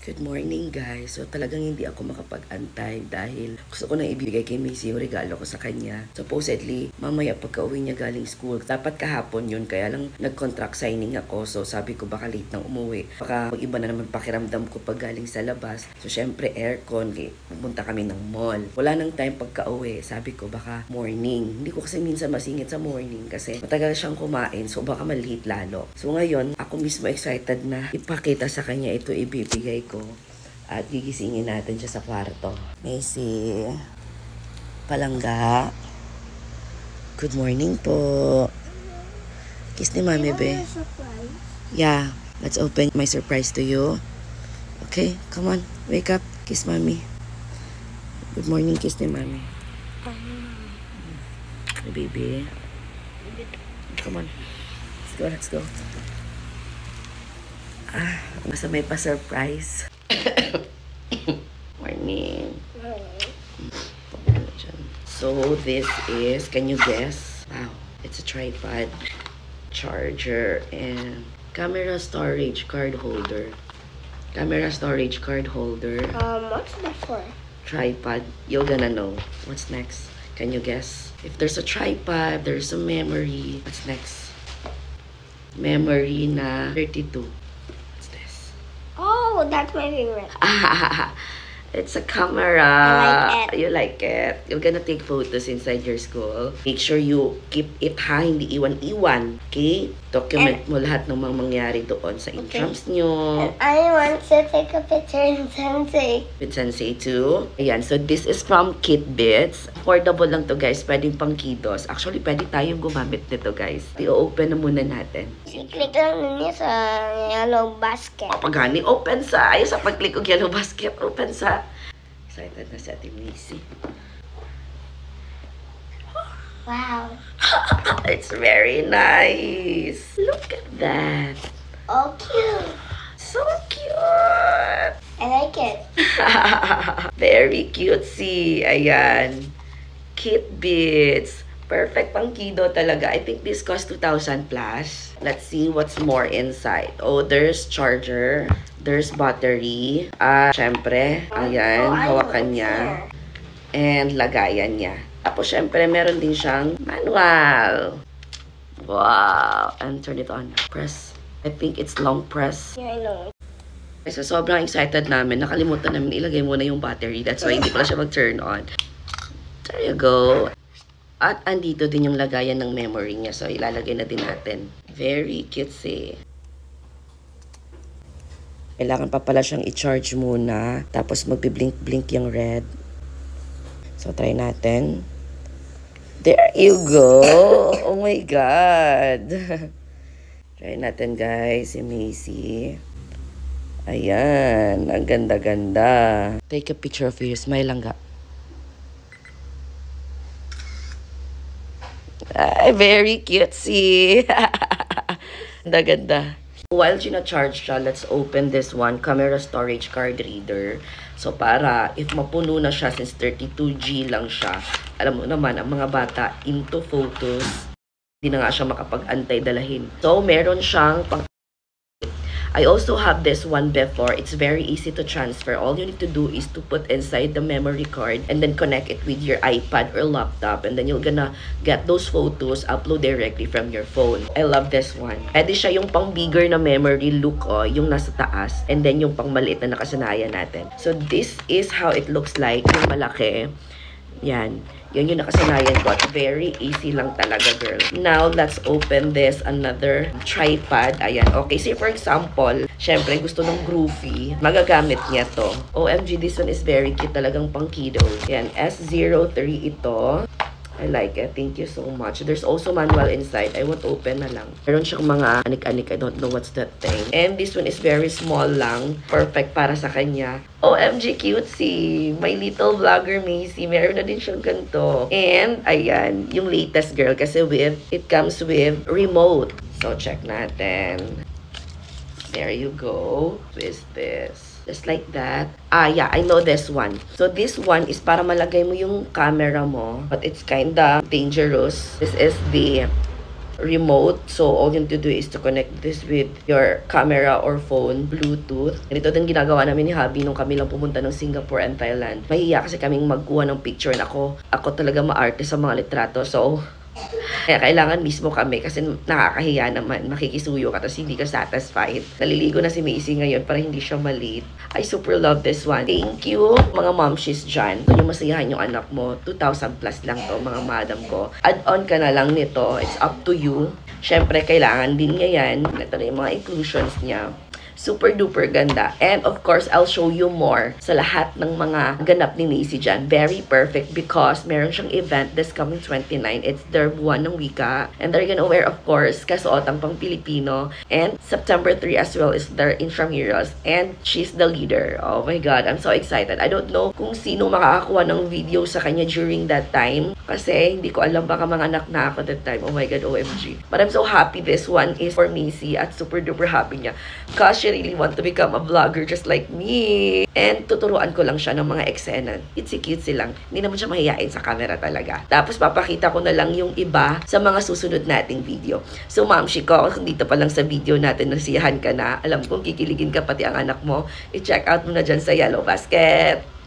Good morning guys. So talagang hindi ako makapag-antay dahil gusto ko nang ibigay kay Missy yung regalo ko sa kanya. Supposedly, mamaya pagka-uwi niya galing school, dapat kahapon yun, kaya lang nag-contract signing ako. So sabi ko baka late nang umuwi. Baka iba na naman pakiramdam ko pag galing sa labas. So syempre aircon, pupunta kami ng mall. Wala nang time pagka-uwi. Sabi ko baka morning. Hindi ko kasi minsan masingit sa morning kasi matagal siyang kumain. So baka malate lalo. So ngayon, ako mismo excited na ipakita sa kanya ito, ibibigay ko. At gigisingin natin siya sa kwarto. Macy, palangga. Good morning po. Kiss ni Mami, be. Yeah, let's open my surprise to you. Okay, come on, wake up. Kiss Mami. Good morning, kiss ni Mami. Hey, baby. Come on. Let's go. Basta may pa-surprise. Morning. So this is, can you guess? Wow, it's a tripod, charger, and camera storage card holder. What's that for? Tripod. You're gonna know. What's next? Can you guess? If there's a tripod, there's a memory. What's next? Memory na 32. What's this? Oh, that's my favorite. It's a camera. I like it. You like it. You're gonna take photos inside your school. Make sure you keep it ha, hindi iwan-iwan. Okay? Document mo lahat ng mga mangyari doon sa intrams nyo. And I want to take a picture in Sensei. With Sensei too. Ayan, so this is from Kitbits. Affordable lang to guys, pwedeng pang kiddos. Actually, pwede tayong gumamit nito guys. I-open na muna natin. I-click lang niya sa yellow basket. Pagani, open sa. Ayos sa pag-click og yellow basket, open sa. Excited na si Ate Macy. Wow. It's very nice. Look at that. Oh, cute. So cute. I like it. Very cutesy. Ayan. Kitbits. Perfect pang kiddo talaga. I think this cost 2,000 plus. Let's see what's more inside. Oh, there's charger. There's battery. Syempre. Ayan. Hawakan niya. And lagayan niya. Tapos syempre meron din siyang manual. Wow. And turn it on. Press. I think it's long press. Yeah, I know. So, sobrang excited namin. Nakalimutan namin ilagay muna yung battery. That's why hindi pala siya mag-turn on. There you go. At andito din yung lagayan ng memory niya. So, ilalagay na din natin. Very cutesy. Kailangan pa pala siyang i-charge muna. Tapos magbi-blink-blink yung red. So, try natin. There you go. Oh my God. Try natin guys. Si Macy. Ayan. Ang ganda-ganda. Take a picture of you. Smile lang ga. Ay, very cutesy. Ganda-ganda. While gina-charge siya, let's open this one. Camera storage card reader. So, para if mapuno na siya, since 32G lang siya, alam mo naman, ang mga bata into photos, hindi na nga siya makapag-antay dalahin. So, meron siyang pang I also have this one before. It's very easy to transfer. All you need to do is to put inside the memory card and then connect it with your iPad or laptop, and then you're gonna get those photos upload directly from your phone. I love this one. Pwede siya yung pang bigger na memory look, yung nasa taas, and then yung pang maliit na nakasanayan natin. So this is how it looks like, yung malaki. Yan. Yun yung nakasanayan ko. At very easy lang talaga, girl. Now, let's open this another tripod. Ayan. Okay, say for example, syempre gusto ng groovy. Magagamit niya to. OMG, this one is very cute. Talagang pang kiddo. Yan. S03 ito. I like it. Thank you so much. There's also manual inside. I won't open na lang. Meron siyang mga anik-anik. I don't know what's that thing. And this one is very small lang. Perfect para sa kanya. OMG, cutesy. My little vlogger Macy. Meron na din siyang ganito. And, ayan, yung latest girl. Kasi it comes with remote. So, check natin. There you go. What is this? Just like that. Yeah, I know this one. So this one is para malagay mo yung camera mo, but it's kinda dangerous. This is the remote. So, all you need to do is to connect this with your camera or phone, Bluetooth. Ganito din ginagawa namin ni Habi nung kami lang pumunta ng Singapore and Thailand. Mahiya kasi kaming magkuha ng picture na ako talaga maarte sa mga litrato. So, kaya kailangan mismo kami kasi nakakahiya naman. Makikisuyo ka tapos hindi ka satisfied. Naliligo na si Macy ngayon para hindi siya malate. I super love this one. Thank you, mga momshies dyan. Kung yung masayahan yung anak mo, 2,000 plus lang to, mga madam ko. Add-on ka na lang nito. It's up to you. Syempre, kailangan din niya yan. Ito na yung mga inclusions niya. Super duper ganda. And of course, I'll show you more sa lahat ng mga ganap ni Macy dyan. Very perfect because meron siyang event this coming 29. It's their buwan ng wika. And they're gonna wear, of course, kasuotang pang Pilipino. And September 3 as well is their intramurals. And she's the leader. Oh my God, I'm so excited. I don't know kung sino makakakuha ng video sa kanya during that time. Kasi hindi ko alam, baka mga anak na ako that time. Oh my God, OMG. But I'm so happy this one is for Macy at super duper happy niya. Because she really want to become a vlogger just like me. And tuturuan ko lang siya ng mga eksena. Cutesy lang. Hindi naman siya mahihain sa camera talaga. Tapos papakita ko na lang yung iba sa mga susunod nating video. So mamshi ko, kung dito pa lang sa video natin nasiyahan ka na, alam kong kikiligin ka pati ang anak mo, i-check out mo na dyan sa Yellow Basket.